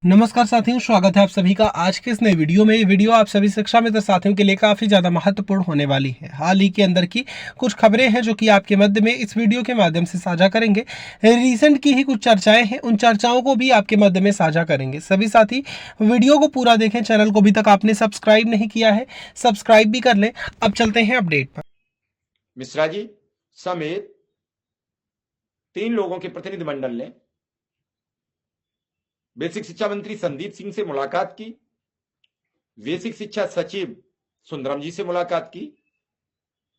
नमस्कार साथियों, स्वागत है आप सभी का आज के इस नए वीडियो में। ये वीडियो आप सभी शिक्षा मित्र साथियों के लिए काफ़ी ज़्यादा महत्वपूर्ण होने वाली है। हाल ही के अंदर की कुछ खबरें हैं जो कि आपके मध्य में इस वीडियो के माध्यम से साझा करेंगे। रिसेंट की ही कुछ चर्चाएं हैं, उन चर्चाओं को भी आपके मध्य में साझा करेंगे। सभी साथी वीडियो को पूरा देखें। चैनल को अभी तक आपने सब्सक्राइब नहीं किया है, सब्सक्राइब भी कर लें। अब चलते हैं अपडेट पर। मिश्रा जी समेत 3 लोगों के प्रतिनिधिमंडल ने बेसिक शिक्षा मंत्री संदीप सिंह से मुलाकात की, बेसिक शिक्षा सचिव सुंदरम जी से मुलाकात की,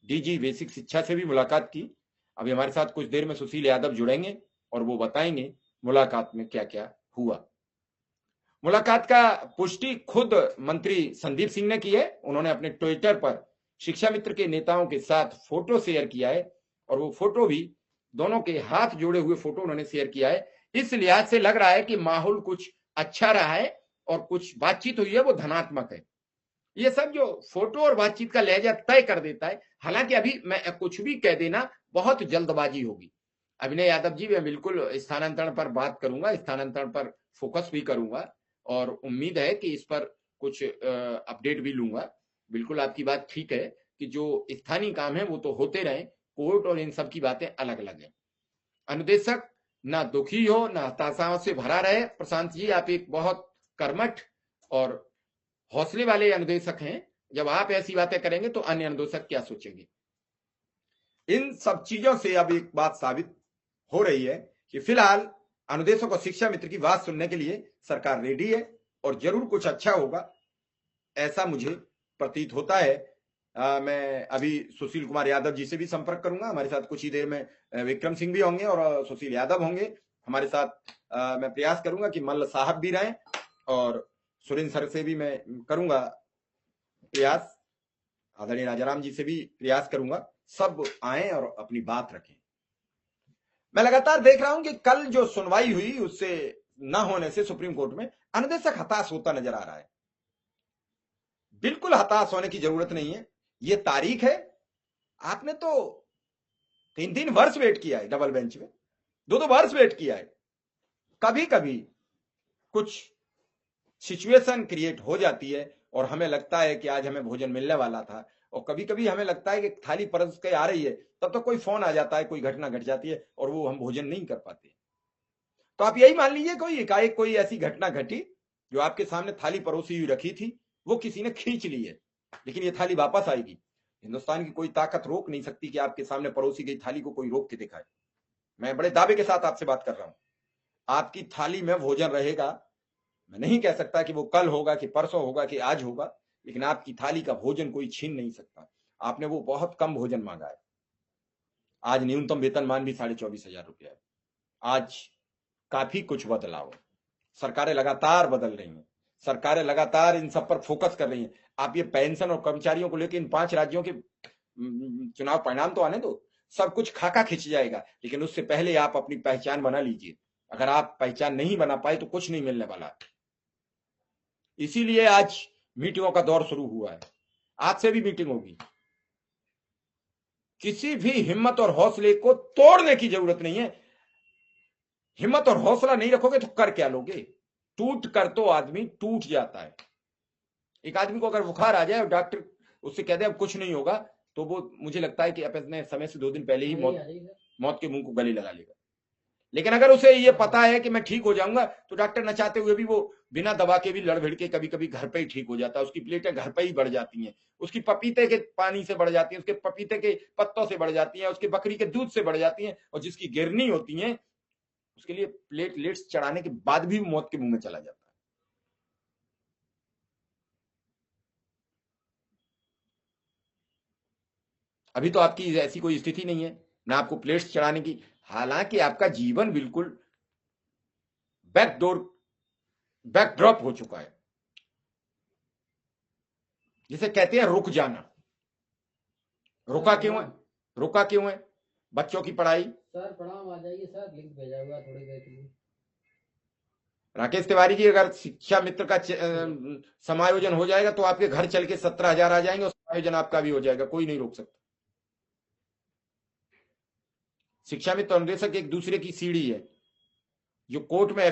डीजी बेसिक शिक्षा से भी मुलाकात की। अभी हमारे साथ कुछ देर में सुशील यादव जुड़ेंगे और वो बताएंगे मुलाकात में क्या क्या हुआ। मुलाकात का पुष्टि खुद मंत्री संदीप सिंह ने की है। उन्होंने अपने ट्विटर पर शिक्षा मित्र के नेताओं के साथ फोटो शेयर किया है और वो फोटो भी दोनों के हाथ जोड़े हुए फोटो उन्होंने शेयर किया है। इस लिहाज से लग रहा है कि माहौल कुछ अच्छा रहा है और कुछ बातचीत हुई है वो धनात्मक है। ये सब जो फोटो और बातचीत का लहजा तय कर देता है। हालांकि अभी मैं कुछ भी कह देना बहुत जल्दबाजी होगी। अभिनय यादव जी, मैं बिल्कुल स्थानांतरण पर बात करूंगा, स्थानांतरण पर फोकस भी करूंगा और उम्मीद है कि इस पर कुछ अपडेट भी लूंगा। बिल्कुल आपकी बात ठीक है कि जो स्थानीय काम है वो तो होते रहे, कोर्ट और इन सब की बातें अलग अलग है। अनुदेशक ना दुखी हो ना हताशाओं से भरा रहे। प्रशांत जी, आप एक बहुत कर्मठ और हौसले वाले अनुदेशक हैं। जब आप ऐसी बातें करेंगे तो अन्य अनुदेशक क्या सोचेंगे। इन सब चीजों से अब एक बात साबित हो रही है कि फिलहाल अनुदेशक और शिक्षा मित्र की बात सुनने के लिए सरकार रेडी है और जरूर कुछ अच्छा होगा, ऐसा मुझे प्रतीत होता है। मैं अभी सुशील कुमार यादव जी से भी संपर्क करूंगा। हमारे साथ कुछ ही देर में विक्रम सिंह भी होंगे और सुशील यादव होंगे हमारे साथ। मैं प्रयास करूंगा कि मल्ल साहब भी रहें और सुरेंद्र सर से भी मैं करूंगा प्रयास, आदरणीय राजाराम जी से भी प्रयास करूंगा, सब आए और अपनी बात रखें। मैं लगातार देख रहा हूं कि कल जो सुनवाई हुई उससे न होने से सुप्रीम कोर्ट में अनुदेशक हताश होता नजर आ रहा है। बिल्कुल हताश होने की जरूरत नहीं है। ये तारीख है। आपने तो 3-3 वर्ष वेट किया है डबल बेंच में, 2-2 वर्ष वेट किया है। कभी कभी कुछ सिचुएशन क्रिएट हो जाती है और हमें लगता है कि आज हमें भोजन मिलने वाला था, और कभी कभी हमें लगता है कि थाली परस के आ रही है, तब तो कोई फोन आ जाता है, कोई घटना घट जाती है और वो हम भोजन नहीं कर पाते। तो आप यही मान लीजिए कोई एकाएक कोई ऐसी घटना घटी जो आपके सामने थाली परोसी हुई रखी थी, वो किसी ने खींच ली है, लेकिन ये थाली वापस आएगी। हिंदुस्तान की कोई ताकत रोक नहीं सकती कि आपके सामने परोसी गई थाली को कोई रोक के दिखाए। मैं बड़े दावे के साथ आपसे बात कर रहा हूं, आपकी थाली में भोजन रहेगा। मैं नहीं कह सकता कि वो कल होगा कि परसों होगा कि आज होगा, लेकिन आपकी थाली का भोजन कोई छीन नहीं सकता। आपने वो बहुत कम भोजन मांगा है। आज न्यूनतम वेतनमान भी 24,500 रुपया है। आज काफी कुछ बदलाव, सरकारें लगातार बदल रही हैं, सरकारें लगातार इन सब पर फोकस कर रही हैं। आप ये पेंशन और कर्मचारियों को लेकर इन 5 राज्यों के चुनाव परिणाम तो आने दो, सब कुछ खाका खिंच जाएगा, लेकिन उससे पहले आप अपनी पहचान बना लीजिए। अगर आप पहचान नहीं बना पाए तो कुछ नहीं मिलने वाला। इसीलिए आज मीटिंगों का दौर शुरू हुआ है। आज से भी मीटिंग होगी। किसी भी हिम्मत और हौसले को तोड़ने की जरूरत नहीं है। हिम्मत और हौसला नहीं रखोगे तो कर क्या लोगे। टूट कर तो आदमी टूट जाता है। एक आदमी को अगर बुखार आ जाए और डॉक्टर उससे कह दे अब कुछ नहीं होगा, तो वो मुझे लगता है कि अपने समय से 2 दिन पहले ही मौत के मुंह को गले लगा लेगा। लेकिन अगर उसे ये पता है कि मैं ठीक हो जाऊंगा, तो डॉक्टर न चाहते हुए भी वो बिना दवा के भी लड़ भिड़ के कभी कभी घर पे ही ठीक हो जाता है। उसकी प्लेटें घर पे ही बढ़ जाती हैं, उसकी पपीते के पानी से बढ़ जाती है, उसके पपीते के पत्तों से बढ़ जाती है, उसके बकरी के दूध से बढ़ जाती है, और जिसकी गिरनी होती है उसके लिए प्लेटलेट्स चढ़ाने के बाद भी मौत के मुंह में चला जाता है। अभी तो आपकी ऐसी कोई स्थिति नहीं है ना आपको प्लेट्स चढ़ाने की। हालांकि आपका जीवन बिल्कुल बैकडोर बैकड्रॉप हो चुका है, जिसे कहते हैं रुक जाना। रुका क्यों है? रुका क्यों है? बच्चों की पढ़ाई। सर प्रणाम, आ जाइए सर, लिंक भेजा हुआ थोड़ी देर के लिए। राकेश तिवारी जी, अगर शिक्षा मित्र का समायोजन हो जाएगा तो आपके घर चल के 17,000 आ जाएंगे और समायोजन आपका भी हो जाएगा, कोई नहीं रोक सकता। शिक्षा मित्र और निदेशक एक दूसरे की सीढ़ी है। जो कोर्ट में